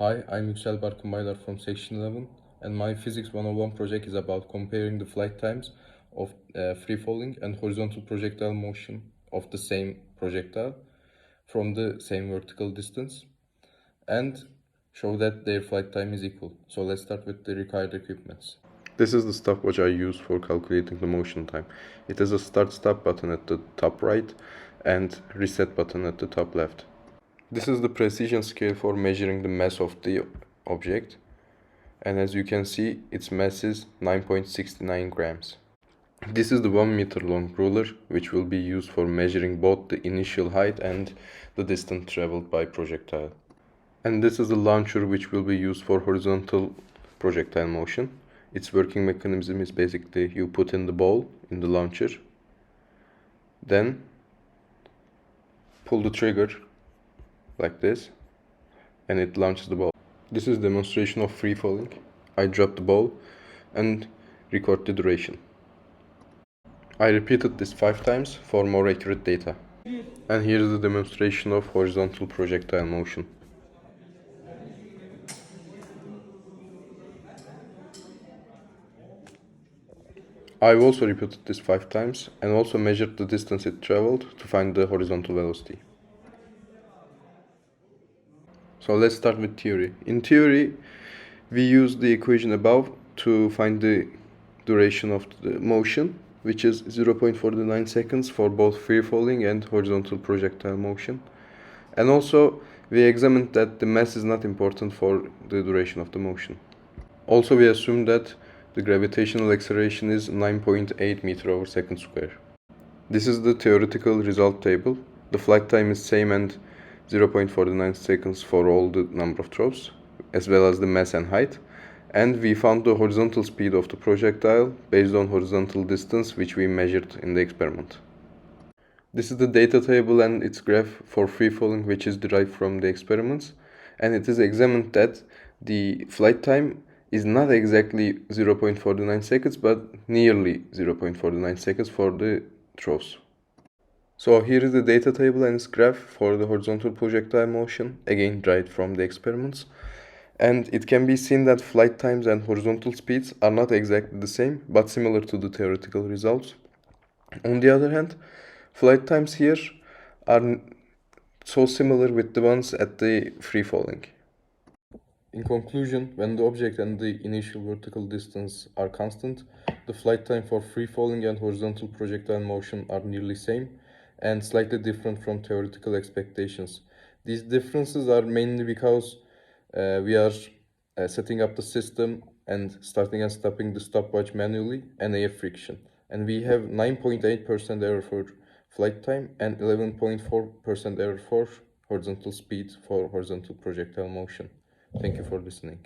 Hi, I'm Yüksel Barkın Baydar from Section 11, and my Physics 101 project is about comparing the flight times of free-falling and horizontal projectile motion of the same projectile from the same vertical distance, and show that their flight time is equal. So let's start with the required equipments. This is the stopwatch I use for calculating the motion time. It has a start-stop button at the top right and reset button at the top left. This is the precision scale for measuring the mass of the object, and as you can see, its mass is 9.69 grams. This is the 1 meter long ruler, which will be used for measuring both the initial height and the distance traveled by projectile. And this is the launcher, which will be used for horizontal projectile motion. Its working mechanism is basically you put in the ball in the launcher, then pull the trigger like this, and it launches the ball. This is a demonstration of free falling. I drop the ball and record the duration. I repeated this 5 times for more accurate data. And here's the demonstration of horizontal projectile motion. I've also repeated this 5 times and also measured the distance it traveled to find the horizontal velocity. So let's start with theory. In theory, we use the equation above to find the duration of the motion, which is 0.49 seconds for both free falling and horizontal projectile motion. And also, we examined that the mass is not important for the duration of the motion. Also, we assume that the gravitational acceleration is 9.8 meter over second square. This is the theoretical result table. The flight time is same and 0.49 seconds for all the number of throws, as well as the mass and height. And we found the horizontal speed of the projectile based on horizontal distance, which we measured in the experiment. This is the data table and its graph for free falling, which is derived from the experiments. And it is examined that the flight time is not exactly 0.49 seconds, but nearly 0.49 seconds for the throws. So here is the data table and its graph for the horizontal projectile motion, again derived from the experiments. And it can be seen that flight times and horizontal speeds are not exactly the same, but similar to the theoretical results. On the other hand, flight times here are so similar with the ones at the free falling. In conclusion, when the object and the initial vertical distance are constant, the flight time for free falling and horizontal projectile motion are nearly same and slightly different from theoretical expectations. These differences are mainly because we are setting up the system and starting and stopping the stopwatch manually and air friction. And we have 9.8% error for flight time and 11.4% error for horizontal speed for horizontal projectile motion. Thank you for listening.